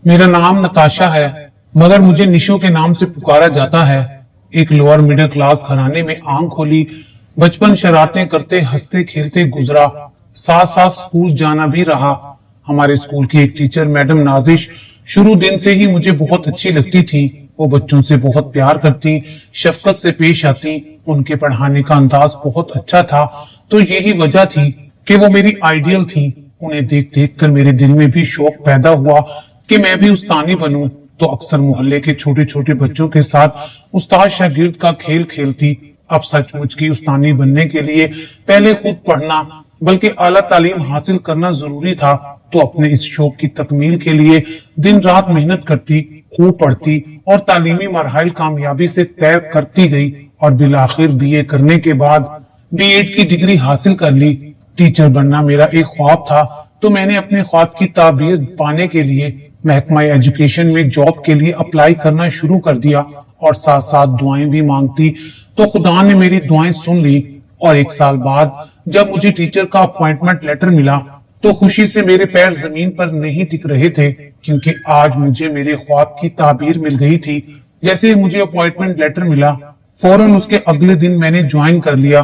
मेरा नाम नताशा है, मगर मुझे निशो के नाम से पुकारा जाता है। एक लोअर मिडिल क्लास घराने में आंख खोली, बचपन शरारतें करते हंसते खेलते गुजरा, साथ साथ स्कूल जाना भी रहा। हमारे स्कूल की एक टीचर मैडम नाजिश शुरू दिन से ही मुझे बहुत अच्छी लगती थी। वो बच्चों से बहुत प्यार करती, शफकत से पेश आती, उनके पढ़ाने का अंदाज बहुत अच्छा था। तो यही वजह थी कि वो मेरी आइडियल थी। उन्हें देख देख कर मेरे दिल में भी शौक पैदा हुआ कि मैं भी उस्तानी बनूं। तो अक्सर मोहल्ले के छोटे छोटे बच्चों के साथ उस्ताद शागिर्द का खेल खेलती। अब सचमुच की उस्तानी बनने के लिए पहले खुद पढ़ना बल्कि आला तालीम हासिल करना जरूरी था। तो अपने इस शौक की तकमील के लिए दिन रात मेहनत करती, खूब पढ़ती और तालीमी मरहल कामयाबी से तय करती गई और बिलाखिर बीए करने के बाद बीएड की डिग्री हासिल कर ली। टीचर बनना मेरा एक ख्वाब था, तो मैंने अपने ख्वाब की ताबीर पाने के लिए महकमा एजुकेशन में जॉब के लिए अप्लाई करना शुरू कर दिया और साथ साथ दुआएं भी मांगती। तो खुदा ने मेरी दुआएं सुन ली और एक साल बाद जब मुझे टीचर का अपॉइंटमेंट लेटर मिला तो खुशी से मेरे पैर जमीन पर नहीं टिक रहे थे, क्योंकि आज मुझे मेरे ख्वाब की ताबीर मिल गई थी। जैसे ही मुझे अपॉइंटमेंट लेटर मिला, फौरन उसके अगले दिन मैंने ज्वाइन कर लिया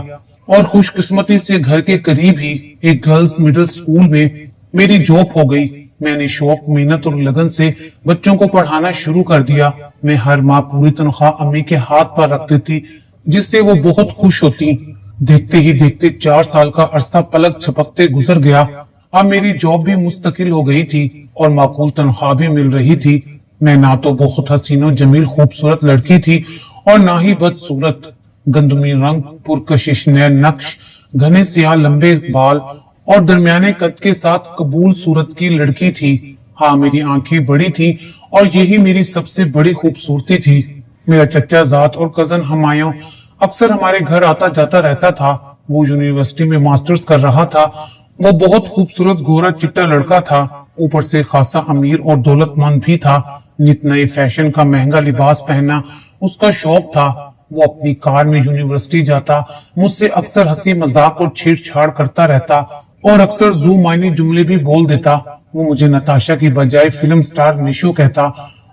और खुशकिस्मती से घर के करीब ही एक गर्ल्स मिडिल स्कूल में मेरी जॉब हो गई। मैंने शौक, मेहनत और लगन से बच्चों को पढ़ाना शुरू कर दिया। मैं हर माह पूरी तनख्वाह अम्मी के हाथ पर रख देती, जिससे वो बहुत खुश होती। देखते ही देखते 4 साल का अरसा पलक झपकते गुजर गया। अब मेरी जॉब भी मुस्तकिल हो गई थी और माकूल तनख्वाह भी मिल रही थी। मैं ना तो बहुत हसीनो जमील खूबसूरत लड़की थी और ना ही बदसूरत। गंदमी रंग, पुरकशिश नैन नक्श, घने सियाह लंबे बाल और दरमियाने कद के साथ कबूल सूरत की लड़की थी। हाँ, मेरी आंखें बड़ी थी और यही मेरी सबसे बड़ी खूबसूरती थी। मेरा चचा जात और कजन हमायूं अक्सर हमारे घर आता जाता रहता था। वो यूनिवर्सिटी में मास्टर्स कर रहा था। वो बहुत खूबसूरत गोरा चिट्टा लड़का था, ऊपर से खासा अमीर और दौलतमंद भी था। नित नए फैशन का महंगा लिबास पहनना उसका शौक था। वो अपनी कार में यूनिवर्सिटी जाता, मुझसे अक्सर हंसी मजाक और छेड़छाड़ करता रहता और अक्सर जू मायने जुमले भी बोल देता। वो मुझे नताशा की बजाय फिल्म स्टार निशो कहता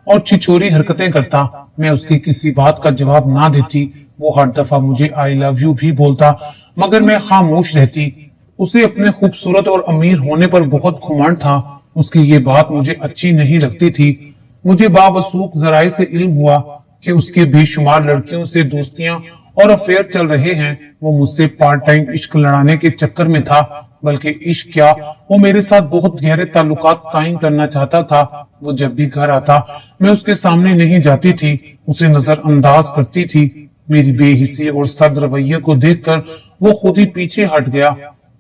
और छिछोरी हरकतें करता। मैं उसकी किसी बात का जवाब ना देती। वो हर दफा मुझे आई लव यू भी बोलता, मगर मैं खामोश रहती। उसे अपने खूबसूरत और अमीर होने पर बहुत घुमंड था। उसकी ये बात मुझे अच्छी नहीं लगती थी। मुझे बावसूख जराए से इल्म हुआ कि उसके बेशुमार लड़कियों से दोस्तियां और अफेयर चल रहे हैं। वो मुझसे पार्ट टाइम इश्क लड़ाने के चक्कर में था, बल्कि इश्क क्या, वो मेरे साथ बहुत गहरे ताल्लुकात कायम करना चाहता था। वो जब भी घर आता, मैं उसके सामने नहीं जाती थी, उसे नजरअंदाज करती थी। मेरी बेहिसी और सख्त रवैये को देखकर वो खुद ही पीछे हट गया।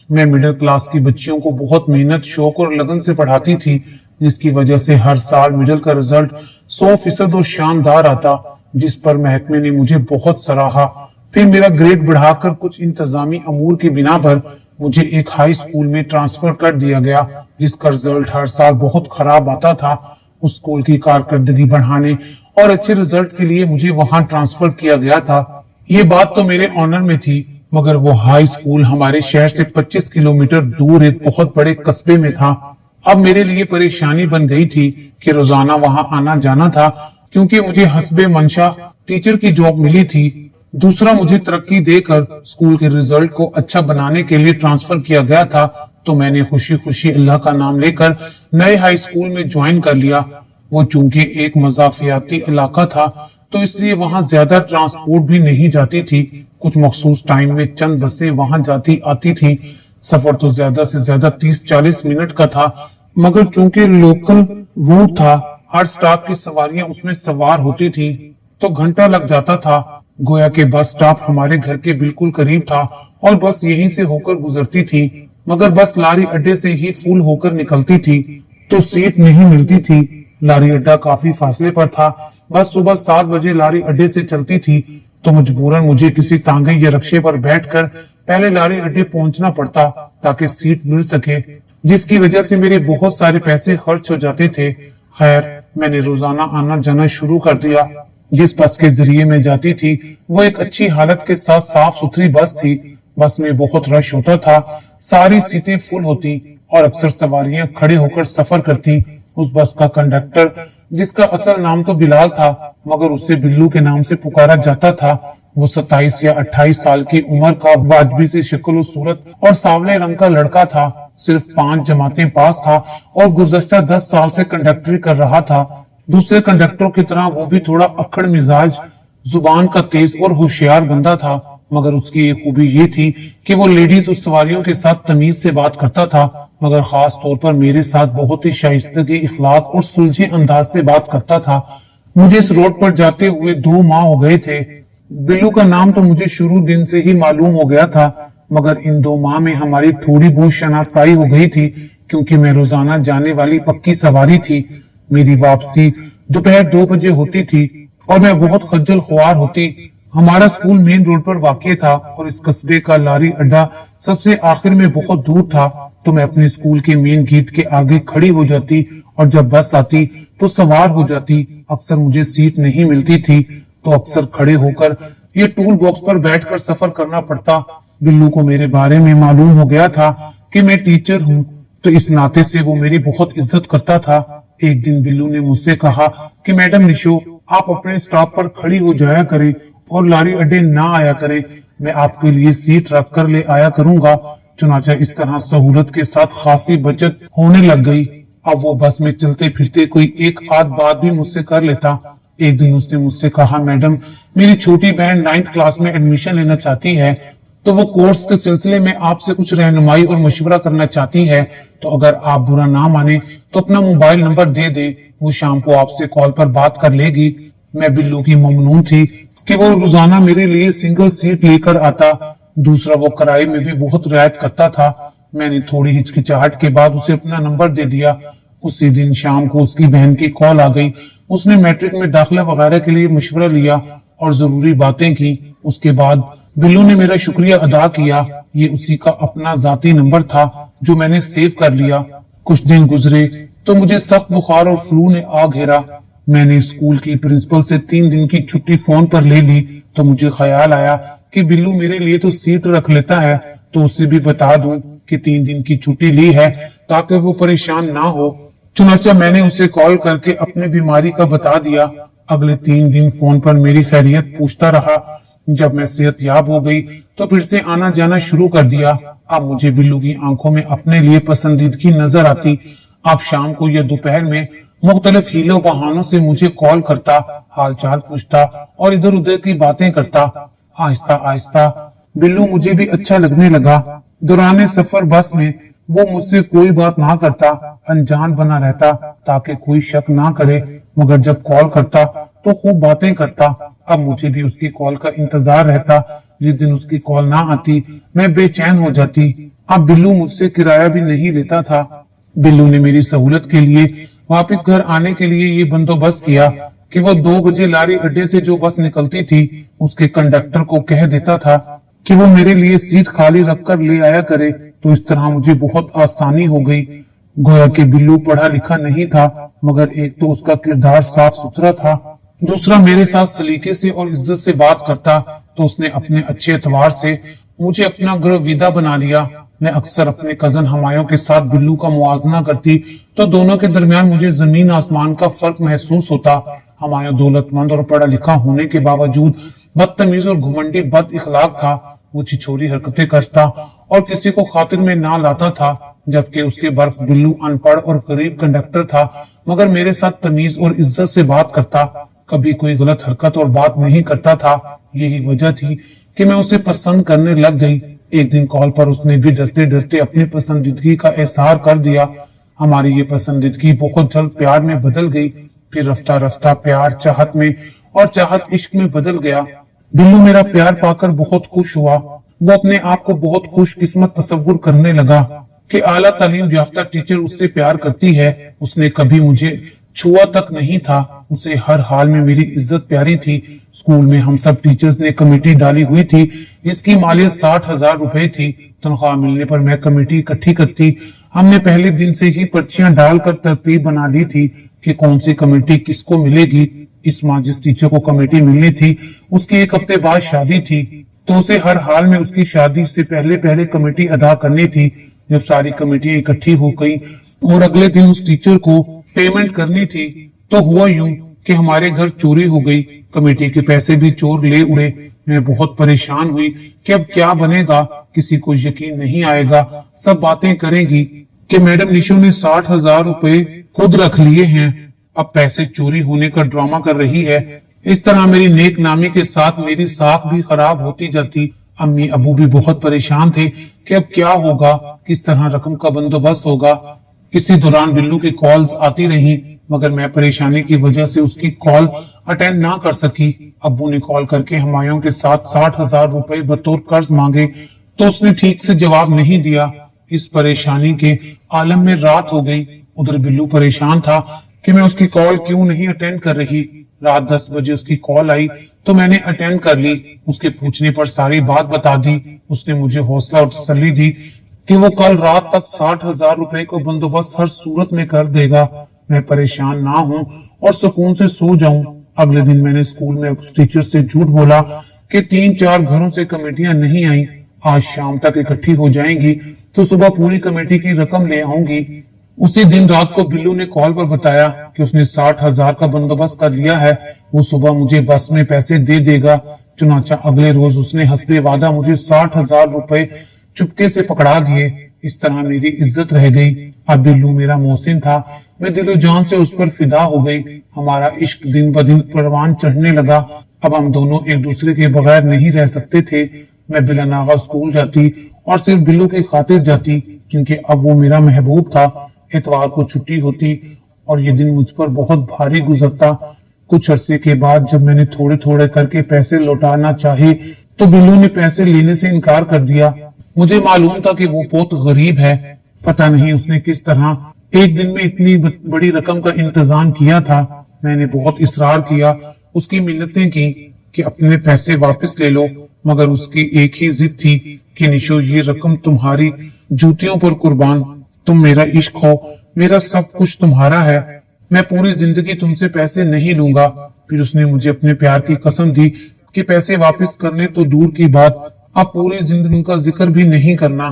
मैं मिडिल क्लास की बच्चियों को बहुत मेहनत, शौक और लगन से पढ़ाती थी, जिसकी वजह से हर साल मिडिल का रिजल्ट 100% और शानदार आता, जिस पर महकमे ने मुझे बहुत सराहा। फिर मेरा ग्रेड बढ़ाकर कुछ इंतजामी अमूर की बिना पर मुझे एक हाई स्कूल में ट्रांसफर कर दिया गया, जिसका रिजल्ट हर साल बहुत खराब आता था। उस स्कूल की कारकर्दगी बढ़ाने और अच्छे रिजल्ट के लिए मुझे वहां ट्रांसफर किया गया था। ये बात तो मेरे ऑनर में थी, मगर वो हाई स्कूल हमारे शहर से 25 किलोमीटर दूर एक बहुत बड़े कस्बे में था। अब मेरे लिए परेशानी बन गई थी कि रोजाना वहां आना जाना था, क्योंकि मुझे हस्बे मंशा टीचर की जॉब मिली थी। दूसरा, मुझे तरक्की देकर स्कूल के रिजल्ट को अच्छा बनाने के लिए ट्रांसफर किया गया था। तो मैंने खुशी खुशी अल्लाह का नाम लेकर नए हाई स्कूल में ज्वाइन कर लिया। वो चूंकि एक मजाफियाती इलाका था, तो इसलिए वहां ज्यादा ट्रांसपोर्ट भी नहीं जाती थी। कुछ मखसूस टाइम में चंद बसें वहां जाती आती थी। सफर तो ज्यादा से ज्यादा 30-40 मिनट का था, मगर चूंकि लोकल रूट था, हर स्टॉप की सवारियां उसमें सवार होती थी, तो घंटा लग जाता था। गोया के बस स्टॉप हमारे घर के बिल्कुल करीब था और बस यहीं से होकर गुजरती थी, मगर बस लारी अड्डे से ही फुल होकर निकलती थी, तो सीट नहीं मिलती थी। लारी अड्डा काफी फासले पर था। बस सुबह 7 बजे लारी अड्डे से चलती थी, तो मजबूरन मुझे किसी तांगे या रक्शे पर बैठकर पहले लारी अड्डे पहुंचना पड़ता ताकि सीट मिल सके, जिसकी वजह से मेरे बहुत सारे पैसे खर्च हो जाते थे। खैर, मैंने रोजाना आना जाना शुरू कर दिया। जिस बस के जरिए मैं जाती थी वो एक अच्छी हालत के साथ साफ सुथरी बस थी। बस में बहुत रश होता था, सारी सीटें फुल होती और अक्सर सवारियां खड़े होकर सफर करती। उस बस का कंडक्टर, जिसका असल नाम तो बिलाल था मगर उसे बिल्लू के नाम से पुकारा जाता था, वो 27 या 28 साल की उम्र का वाजबी सी शक्ल सूरत और सांवले रंग का लड़का था। सिर्फ 5 जमातें पास था और गुज़श्ता 10 साल से कंडक्टरी कर रहा था। दूसरे कंडक्टरों की तरह वो भी थोड़ा अक्खड़ मिजाज, जुबान का तेज और होशियार बंदा था, मगर उसकी एक खूबी ये थी कि वो लेडीज और सवारियों के साथ तमीज से बात करता था, मगर खास तौर पर मेरे साथ बहुत ही शाइस्तगी, इखलाक और सुलझे अंदाज से बात करता था। मुझे इस रोड पर जाते हुए 2 माह हो गए थे। बिल्लू का नाम तो मुझे शुरू दिन से ही मालूम हो गया था, मगर इन 2 माह में हमारी थोड़ी बहुत शनासाई हो गई थी, क्योंकि मैं रोजाना जाने वाली पक्की सवारी थी। मेरी वापसी दोपहर 2 बजे होती थी और मैं बहुत खज्जल ख्वार होती। हमारा स्कूल मेन रोड पर वाक़ था और इस कस्बे का लारी अड्डा सबसे आखिर में बहुत दूर था, तो मैं अपने स्कूल के मेन गेट के आगे खड़ी हो जाती और जब बस आती तो सवार हो जाती। अक्सर मुझे सीट नहीं मिलती थी तो अक्सर खड़े होकर ये टूल बॉक्स पर बैठकर सफर करना पड़ता। बिल्लू को मेरे बारे में मालूम हो गया था कि मैं टीचर हूँ, तो इस नाते से वो मेरी बहुत इज्जत करता था। एक दिन बिल्लू ने मुझसे कहा कि मैडम निशो, आप अपने स्टॉप पर खड़ी हो जाया करें और लारी अड्डे ना आया करें, मैं आपके लिए सीट रख कर ले आया करूंगा। चुनाचा इस तरह सहूलत के साथ खासी बचत होने लग गई। अब वो बस में चलते फिरते कोई एक आध बात भी मुझसे कर लेता। एक दिन उसने मुझसे कहा, मैडम मेरी छोटी बहन 9th क्लास में एडमिशन लेना चाहती है, तो वो कोर्स के सिलसिले में आपसे कुछ रहनुमाई और मशवरा करना चाहती है, तो अगर आप बुरा ना माने तो अपना मोबाइल नंबर दे दे, वो शाम को आपसे कॉल पर बात कर लेगी। मैं बिल्लू की ममनून थी कि वो रोजाना मेरे लिए सिंगल सीट लेकर आता। दूसरा, वो किराए में भी बहुत रियायत करता था। मैंने थोड़ी हिचकिचाहट के बाद उसे अपना नंबर दे दिया। उसी दिन शाम को उसकी बहन की कॉल आ गई। उसने मैट्रिक में दाखिला वगैरह के लिए मशवरा लिया और जरूरी बातें की। उसके बाद बिल्लू ने मेरा शुक्रिया अदा किया। ये उसी का अपना जाती नंबर था जो मैंने सेव कर लिया। कुछ दिन गुजरे तो मुझे सख्त बुखार और फ्लू ने आ घेरा। मैंने स्कूल की प्रिंसिपल से 3 दिन की छुट्टी फोन पर ले ली, तो मुझे ख्याल आया कि बिल्लू मेरे लिए तो सीट रख लेता है, तो उसे भी बता दूं कि 3 दिन की छुट्टी ली है ताकि वो परेशान ना हो। चुनाचा मैंने उसे कॉल करके अपनी बीमारी का बता दिया। अगले 3 दिन फोन पर मेरी खैरियत पूछता रहा। जब मैं सेहत याब हो गई तो फिर से आना जाना शुरू कर दिया। अब मुझे बिल्लू की आंखों में अपने लिए पसंदीदगी नजर आती। अब शाम को या दोपहर में मुख्तलिफ हीलों बहानों से मुझे कॉल करता, हाल चाल पूछता और इधर उधर की बातें करता। आहिस्ता आहिस्ता बिल्लू मुझे भी अच्छा लगने लगा। दौरान सफर बस में वो मुझसे कोई बात ना करता, अनजान बना रहता ताकि कोई शक ना करे, मगर जब कॉल करता तो खूब बातें करता। अब मुझे भी उसकी कॉल का इंतजार रहता। जिस दिन उसकी कॉल ना आती मैं बेचैन हो जाती। अब बिल्लू मुझसे किराया भी नहीं लेता था। बिल्लू ने मेरी सहूलत के लिए वापस घर आने के लिए ये बंदोबस्त किया कि वो 2 बजे लारी अड्डे से जो बस निकलती थी उसके कंडक्टर को कह देता था कि वो मेरे लिए सीट खाली रखकर ले आया करे। तो इस तरह मुझे बहुत आसानी हो गई। गोया कि बिल्लू पढ़ा लिखा नहीं था, मगर एक तो उसका किरदार साफ सुथरा था, दूसरा मेरे साथ सलीके से और इज्जत से बात करता, तो उसने अपने अच्छे एतवार से मुझे अपना गर्विदा बना लिया। मैं अक्सर अपने कजन हमायों के साथ बिल्लू का मुआजना करती तो दोनों के दरमियान मुझे जमीन आसमान का फर्क महसूस होता। हमाया दौलतमंद और पढ़ा लिखा होने के बावजूद बदतमीज और घुमंडी बद इखलाक था। वो छिछोरी हरकतें करता और किसी को खातिर में ना लाता था, जबकि उसके बर्फ बिल्लू अनपढ़ और गरीब कंडक्टर था, मगर मेरे साथ तमीज और इज्जत से बात करता, कभी कोई गलत हरकत और बात नहीं करता था। यही वजह थी कि मैं उसे पसंद करने लग गई। एक दिन कॉल पर उसने भी डरते डरते अपनी पसंदीदगी का एहसार कर दिया। हमारी ये पसंदीदगी बहुत जल्द प्यार में बदल गई। फिर रफ्ता रफ्ता प्यार चाहत में और चाहत इश्क में बदल गया। बिल्लू मेरा प्यार पाकर बहुत खुश हुआ। वो अपने आप को बहुत खुशकिस्मत तस्वुर करने लगा कि आला तालीम याफ्ता टीचर उससे प्यार करती है। उसने कभी मुझे छुआ तक नहीं था। उसे हर हाल में मेरी इज्जत प्यारी थी। स्कूल में हम सब टीचर्स ने कमेटी डाली हुई थी जिसकी मालियत 60,000 रुपए थी। तनख्वाह मिलने पर मैं कमेटी इकट्ठी करती। हमने पहले दिन से ही पर्चियां डालकर तरतीब बना ली थी कि कौन सी कमेटी किसको मिलेगी। इस माह जिस टीचर को कमेटी मिलनी थी उसकी 1 हफ्ते बाद शादी थी, तो उसे हर हाल में उसकी शादी से पहले पहले कमेटी अदा करनी थी। जब सारी कमेटियां इकट्ठी हो गई और अगले दिन उस टीचर को पेमेंट करनी थी। तो हुआ यूं कि हमारे घर चोरी हो गई, कमेटी के पैसे भी चोर ले उड़े। मैं बहुत परेशान हुई कि अब क्या बनेगा, किसी को यकीन नहीं आएगा। सब बातें करेगी कि मैडम निशु ने 60,000 रुपए खुद रख लिए हैं, अब पैसे चोरी होने का ड्रामा कर रही है। इस तरह मेरी नेक नामी के साथ मेरी साख भी खराब होती जाती। अम्मी अबू भी बहुत परेशान थे कि अब क्या होगा, किस तरह रकम का बंदोबस्त होगा। इसी दौरान बिल्लू की कॉल्स आती रही, मगर मैं परेशानी की वजह से उसकी कॉल अटेंड ना कर सकी। अब्बू ने कॉल करके हमायों के साथ 60,000 रुपए बतौर कर्ज मांगे, तो उसने ठीक से जवाब नहीं दिया। इस परेशानी के आलम में रात हो गई। उधर बिल्लू परेशान था कि मैं उसकी कॉल क्यों नहीं अटेंड कर रही। रात 10 बजे उसकी कॉल आई तो मैंने अटेंड कर ली। उसके पूछने पर सारी बात बता दी। उसने मुझे हौसला और तसल्ली दी कि वो कल रात तक 60,000 रुपए को बंदोबस्त हर सूरत में कर देगा। मैं परेशान ना हूं और सुकून से सो जाऊं। अगले दिन मैंने स्कूल में उस टीचर से झूठ बोला कि 3-4 घरों से कमेटियां नहीं आई, आज शाम तक इकट्ठी हो जाएंगी तो सुबह पूरी कमेटी की रकम ले आऊंगी। उसी दिन रात को बिल्लू ने कॉल पर बताया कि उसने 60,000 का बंदोबस्त कर लिया है, वो सुबह मुझे बस में पैसे दे देगा। चुनाचा अगले रोज उसने हस्बे वादा मुझे 60,000 रुपए चुपके से पकड़ा दिए। इस तरह मेरी इज्जत रह गई। अब बिल्लू मेरा मोहसिन था, मैं दिलो जान से उस पर फिदा हो गई। हमारा इश्क दिन ब दिन परवान चढ़ने लगा। अब हम दोनों एक दूसरे के बगैर नहीं रह सकते थे। मैं बिला नागा स्कूल जाती और सिर्फ बिल्लू की खातिर जाती, क्योंकि अब वो मेरा महबूब था। इतवार को छुट्टी होती और ये दिन मुझ पर बहुत भारी गुजरता। कुछ अरसे के बाद जब मैंने थोड़े थोड़े करके पैसे लौटाना चाहे तो बिल्लू ने पैसे लेने से इनकार कर दिया। मुझे मालूम था कि वो बहुत गरीब है। पता नहीं उसने किस तरह एक दिन में इतनी बड़ी रकम का इंतजाम किया था। मैंने बहुत इसरार किया, उसकी मिन्नतें की कि अपने पैसे वापस ले लो, मगर उसकी एक ही जिद थी कि निशो ये रकम तुम्हारी जूतियों पर कुर्बान, तुम मेरा इश्क हो, मेरा सब कुछ तुम्हारा है, मैं पूरी जिंदगी तुमसे पैसे नहीं लूंगा। फिर उसने मुझे अपने प्यार की कसम दी कि पैसे वापस करने तो दूर की बात, अब पूरी जिंदगी का जिक्र भी नहीं करना।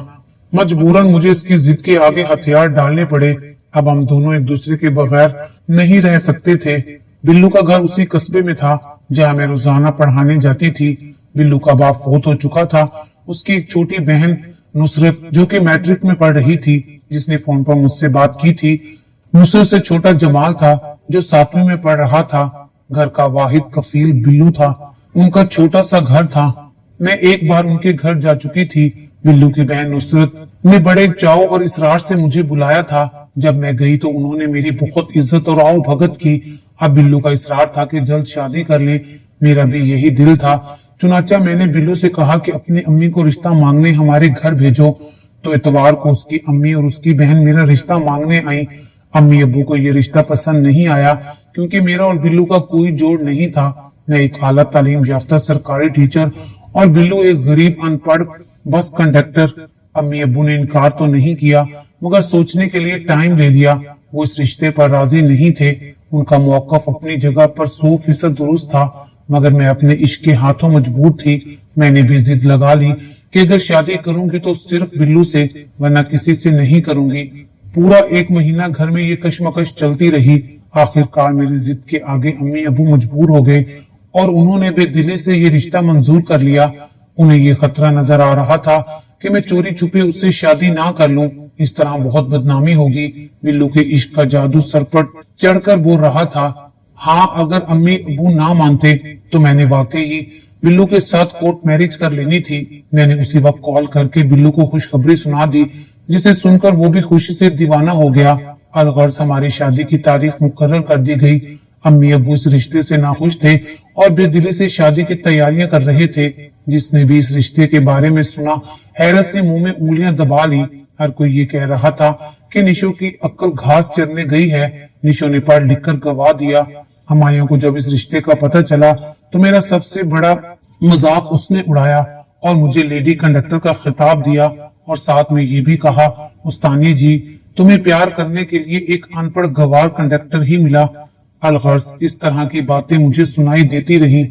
मजबूरन मुझे इसकी जिद के आगे हथियार डालने पड़े। अब हम दोनों एक दूसरे के बगैर नहीं रह सकते थे। बिल्लू का घर उसी कस्बे में था जहाँ मैं रोजाना पढ़ाने जाती थी। बिल्लू का बाप फौत हो चुका था। उसकी एक छोटी बहन नुसरत, जो कि मैट्रिक में पढ़ रही थी, जिसने फोन पर मुझसे बात की थी। नुसरत से छोटा जमाल था, जो 7वीं में पढ़ रहा था। घर का वाहिद कफील बिल्लू था। उनका छोटा सा घर था। मैं एक बार उनके घर जा चुकी थी। बिल्लू की बहन नुसरत ने बड़े चाव और इसरार से मुझे बुलाया था। जब मैं गई तो उन्होंने मेरी बहुत इज्जत और आओ भगत की। अब बिल्लू का इसरार था कि जल्द शादी कर ले। मेरा भी यही दिल था। चुनाचा मैंने बिल्लू से कहा कि अपनी अम्मी को रिश्ता मांगने हमारे घर भेजो। तो इतवार को उसकी अम्मी और उसकी बहन मेरा रिश्ता मांगने आई। अम्मी अब्बू को ये रिश्ता पसंद नहीं आया, क्योंकि मेरा और बिल्लू का कोई जोड़ नहीं था। मैं एक आला तालीम याफ्ता सरकारी टीचर और बिल्लू एक गरीब अनपढ़ बस कंडक्टर। अम्मी अब्बू ने इनकार तो नहीं किया, मगर सोचने के लिए टाइम ले लिया। वो इस रिश्ते पर राजी नहीं थे। उनका मौकफ अपनी जगह पर 100% दुरुस्त था, मगर मैं अपने इश्क के हाथों मजबूर थी। मैंने भी जिद लगा ली कि अगर शादी करूंगी तो सिर्फ बिल्लू से, वरना किसी से नहीं करूंगी। पूरा 1 महीना घर में ये कशमकश चलती रही। आखिरकार मेरी जिद के आगे अम्मी अबू मजबूर हो गए और उन्होंने बेदिली से ये रिश्ता मंजूर कर लिया। उन्हें ये खतरा नजर आ रहा था कि मैं चोरी छुपे उससे शादी ना कर लूं, इस तरह बहुत बदनामी होगी। बिल्लू के इश्क का जादू सर पर चढ़कर बोल रहा था। हाँ, अगर अम्मी अबू ना मानते तो मैंने वाकई ही बिल्लू के साथ कोर्ट मैरिज कर लेनी थी। मैंने उसी वक्त कॉल करके बिल्लू को खुशखबरी सुना दी, जिसे सुनकर वो भी खुशी से दीवाना हो गया। अलगर्ज हमारी शादी की तारीख मुकर्रर कर दी गई। अम्मी अबू इस रिश्ते से नाखुश थे और बेदिली से शादी की तैयारियां कर रहे थे। जिसने भी इस रिश्ते के बारे में सुना, हैरत से मुंह में उंगलियां दबा ली। हर कोई ये कह रहा था कि निशो की अक्ल घास चरने गई है। निशो ने पढ़ लिख कर गवा दिया। हमायों को जब इस रिश्ते का पता चला तो मेरा सबसे बड़ा मजाक उसने उड़ाया और मुझे लेडी कंडक्टर का खिताब दिया और साथ में ये भी कहा, उस्तानी जी, तुम्हें प्यार करने के लिए एक अनपढ़ गवार कंडक्टर ही मिला। अलगर्ज इस तरह की बातें मुझे सुनाई देती रही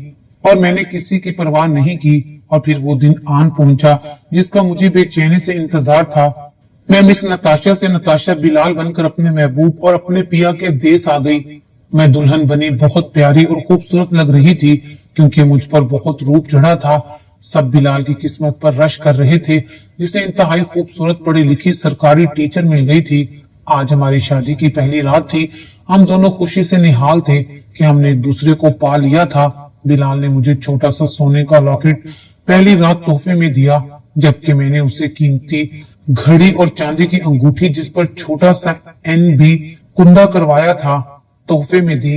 और मैंने किसी की परवाह नहीं की। और फिर वो दिन आन पहुंचा जिसका मुझे बेचैनी से इंतजार था। मैं मिस नताशा से नताशा बिलाल बनकर अपने महबूब और अपने पिया के देश आ गई। मैं दुल्हन बनी बहुत प्यारी और खूबसूरत लग रही थी, क्योंकि मुझ पर बहुत रूप चढ़ा था। सब बिलाल की किस्मत पर रश कर रहे थे, जिसे इंतहाई खूबसूरत पढ़ी लिखी सरकारी टीचर मिल गई थी। आज हमारी शादी की पहली रात थी। हम दोनों खुशी से निहाल थे कि हमने एक दूसरे को पा लिया था। बिलाल ने मुझे छोटा सा सोने का लॉकेट पहली रात तोहफे में दिया, जबकि मैंने उसे कीमती घड़ी और चांदी की अंगूठी जिस पर छोटा सा NB कुंदा करवाया था तोहफे में दी।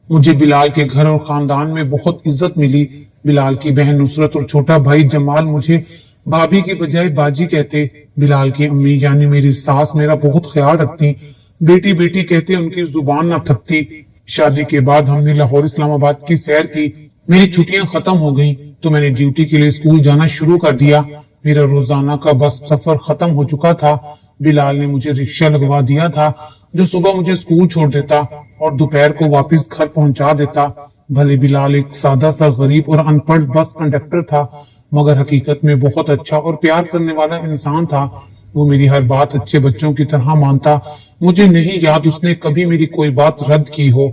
मुझे बिलाल के घर और खानदान में बहुत इज्जत मिली। बिलाल की बहन नुसरत और छोटा भाई जमाल मुझे भाभी की बजाय बाजी कहते। बिलाल की अम्मी यानी मेरी सास मेरा बहुत ख्याल रखती। बेटी बेटी कहते, उनकी जुबान न थकती। शादी के बाद हमने लाहौर इस्लामाबाद की सैर की। मेरी छुट्टियां खत्म हो गईं, तो मैंने ड्यूटी के लिए स्कूल जाना शुरू कर दिया। मेरा रोजाना का बस सफर खत्म हो चुका था। बिलाल ने मुझे रिक्शा लगवा दिया था, जो सुबह मुझे स्कूल छोड़ देता और दोपहर को वापस घर पहुंचा देता। भले बिलाल एक सादा सा गरीब और अनपढ़ बस कंडक्टर था, मगर हकीकत में बहुत अच्छा और प्यार करने वाला इंसान था। वो मेरी हर बात अच्छे बच्चों की तरह मानता। मुझे नहीं याद उसने कभी मेरी कोई बात रद्द की हो।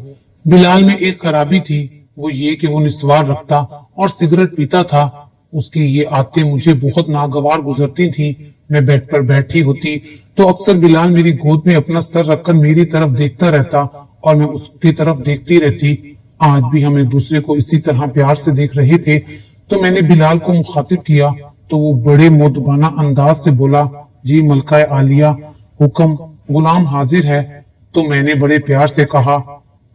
बिलाल में एक खराबी थी, वो ये कि वो निस्वार रखता और सिगरेट पीता था। उसकी ये आदतें मुझे बहुत नागवार गुजरती थी। मैं बेड पर बैठी होती तो अक्सर बिलाल मेरी गोद में अपना सर रखकर मेरी तरफ देखता रहता और मैं उसकी तरफ देखती रहती। आज भी हम एक दूसरे को इसी तरह प्यार से देख रहे थे। तो मैंने बिलाल को मुखातिब किया तो वो बड़े मोदबाना अंदाज से बोला, जी मलका आलिया, हुक्म, गुलाम हाजिर है। तो मैंने बड़े प्यार से कहा,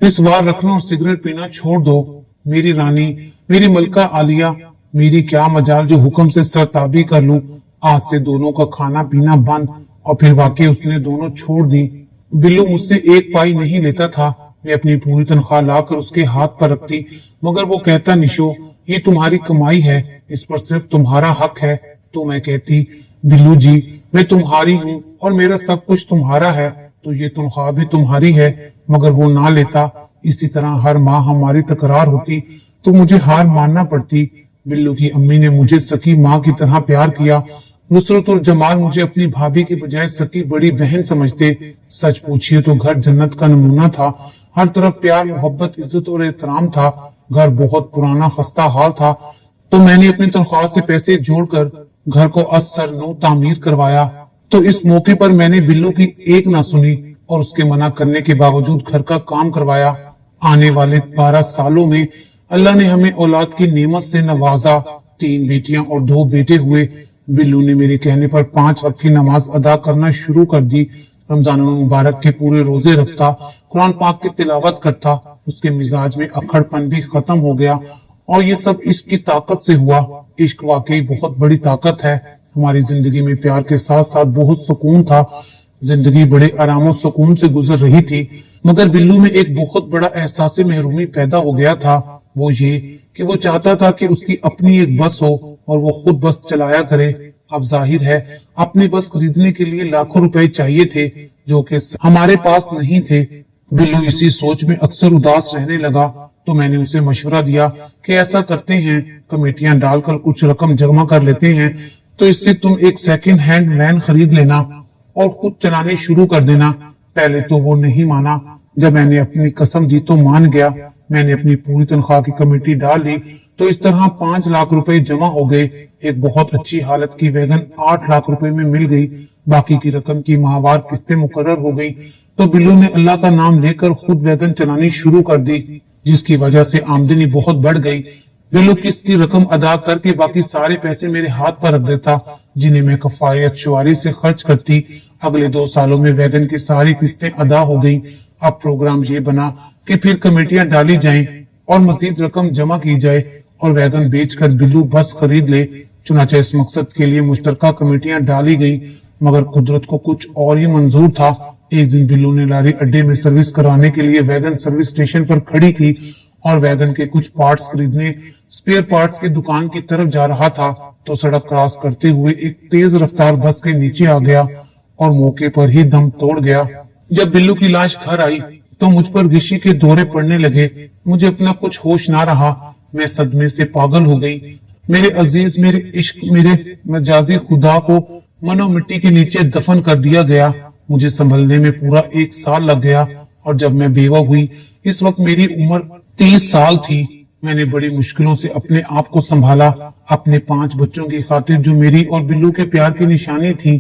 निस्वार रखना और सिगरेट पीना छोड़ दो मेरी रानी, मेरी मलका आलिया। मेरी क्या मजाल जो हुक्म से सरताबी कर लूं। आज से दोनों का खाना पीना बंद। और फिर वाकई उसने दोनों छोड़ दी। बिल्लू मुझसे एक पाई नहीं लेता था। मैं अपनी पूरी तनख्वाह लाकर उसके हाथ पर रखती, मगर वो कहता, निशो ये तुम्हारी कमाई है, इस पर सिर्फ तुम्हारा हक है। तो मैं कहती, बिल्लू जी मैं तुम्हारी हूँ और मेरा सब कुछ तुम्हारा है, तो ये तनख्वाह भी तुम्हारी है। मगर वो ना लेता। इसी तरह हर माह हमारी तकरार होती तो मुझे हार मानना पड़ती। बिल्लू की अम्मी ने मुझे सकी माँ की तरह प्यार किया। नुसरत और जमाल मुझे अपनी भाभी की बजाय सकी बड़ी बहन समझते। सच पूछिए तो घर जन्नत का नमूना था। हर तरफ प्यार, मोहब्बत, इज्जत और एहतराम था। घर बहुत पुराना खस्ता हाल था, तो मैंने अपनी तनख्वाह से पैसे जोड़कर घर को असर नो तामीर करवाया। तो इस मौके पर मैंने बिल्लू की एक ना सुनी और उसके मना करने के बावजूद घर का काम करवाया। आने वाले 12 सालों में अल्लाह ने हमें औलाद की नेमत से नवाजा। 3 बेटियां और 2 बेटे हुए। बिल्लू ने मेरे कहने पर 5 वक्त की नमाज अदा करना शुरू कर दी। रमजान मुबारक के पूरे रोजे रखता, कुरान पाक की तिलावत करता। उसके मिजाज में अखड़पन भी खत्म हो गया और ये सब इश्क की ताकत से हुआ। इश्क वाकई बहुत बड़ी ताकत है। हमारी जिंदगी में प्यार के साथ साथ बहुत सुकून था। जिंदगी बड़े आराम और सुकून से गुजर रही थी, मगर बिल्लू में एक बहुत बड़ा एहसास महरूमी पैदा हो गया था। वो ये कि वो चाहता था कि उसकी अपनी एक बस हो और वो खुद बस चलाया करे। अब जाहिर है अपनी बस खरीदने के लिए लाखों रुपए चाहिए थे, जो कि हमारे पास नहीं थे। बिल्लू इसी सोच में अक्सर उदास रहने लगा, तो मैंने उसे मशवरा दिया कि ऐसा करते हैं, कमेटियां डालकर कुछ रकम जमा कर लेते हैं, तो इससे तुम एक सेकंड हैंड वैन खरीद लेना और खुद चलाने शुरू कर देना। पहले तो वो नहीं माना। जब मैंने अपनी कसम दी तो मान गया। मैंने अपनी पूरी तनख्वाह की कमेटी डाल दी, तो इस तरह 5 लाख रुपए जमा हो गए। एक बहुत अच्छी हालत की वैगन 8 लाख रुपए में मिल गई। बाकी की रकम की माहवार किस्तें मुकर्रर हो गई। तो बिल्लू ने अल्लाह का नाम लेकर खुद वैगन चलानी शुरू कर दी, जिसकी वजह से आमदनी बहुत बढ़ गई। बिल्लू किस्त की रकम अदा करके बाकी सारे पैसे मेरे हाथ पर रख देता, जिन्हें मैं कफायत शुआरी से खर्च करती। अगले 2 सालों में वैगन की सारी किस्तें अदा हो गई। अब प्रोग्राम ये बना कि फिर कमेटियां डाली जाएं और मजीद रकम जमा की जाए और वैगन बेचकर बिल्लू बस खरीद ले। चुनाचे इस मकसद के लिए मुश्तरका कमेटियां डाली गई, मगर कुदरत को कुछ और ही मंजूर था। एक दिन बिल्लू ने लारी अड्डे में सर्विस कराने के लिए वैगन सर्विस स्टेशन पर खड़ी थी और वैगन के कुछ पार्ट्स खरीदने स्पेयर पार्ट्स की दुकान की तरफ जा रहा था, तो सड़क क्रॉस करते हुए एक तेज रफ्तार बस के नीचे आ गया और मौके पर ही दम तोड़ गया। जब बिल्लू की लाश घर आई तो मुझ पर गिशी के दौरे पड़ने लगे। मुझे अपना कुछ होश ना रहा। मैं सदमे से पागल हो गई। मेरे अजीज, मेरे इश्क, मेरे मजाजी खुदा को मनो मिट्टी के नीचे दफन कर दिया गया। मुझे संभलने में पूरा 1 साल लग गया और जब मैं बेवा हुई, इस वक्त मेरी उम्र 30 साल थी। मैंने बड़ी मुश्किलों से अपने आप को संभाला। अपने 5 बच्चों की खातिर जो मेरी और बिल्लू के प्यार की निशानी थी।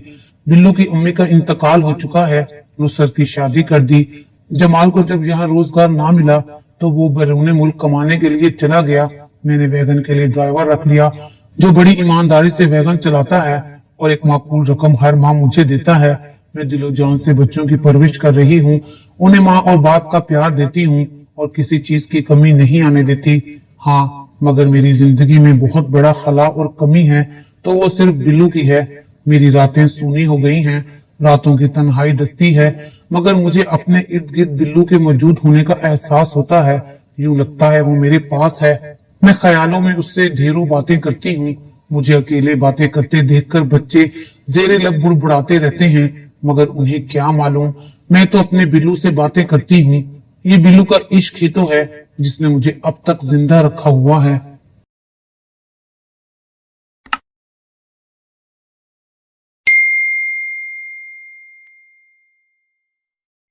बिल्लू की अम्मी का इंतकाल हो चुका है। नुसरत की शादी कर दी। जमाल को जब यहाँ रोजगार ना मिला तो वो बैरून मुल्क कमाने के लिए चला गया। मैंने वैगन के लिए ड्राइवर रख लिया जो बड़ी ईमानदारी से वैगन चलाता है और एक माकूल रकम हर माह मुझे देता है। मैं दिलो जान से बच्चों की परवरिश कर रही हूँ। उन्हें माँ और बाप का प्यार देती हूँ और किसी चीज की कमी नहीं आने देती। हाँ, मगर मेरी जिंदगी में बहुत बड़ा खला और कमी है तो वो सिर्फ बिल्लू की है। मेरी रातें सूनी हो गई हैं, रातों की तन्हाई दस्ती है, मगर मुझे अपने इर्द गिर्द बिल्लू के मौजूद होने का एहसास होता है। यूं लगता है वो मेरे पास है। मैं ख्यालों में उससे ढेरों बातें करती हूँ। मुझे अकेले बातें करते देखकर बच्चे जेरे लब बुड़बुड़ाते रहते हैं, मगर उन्हें क्या मालूम मैं तो अपने बिल्लू से बातें करती हूँ। ये बिल्लू का इश्क ही तो है जिसने मुझे अब तक जिंदा रखा हुआ है।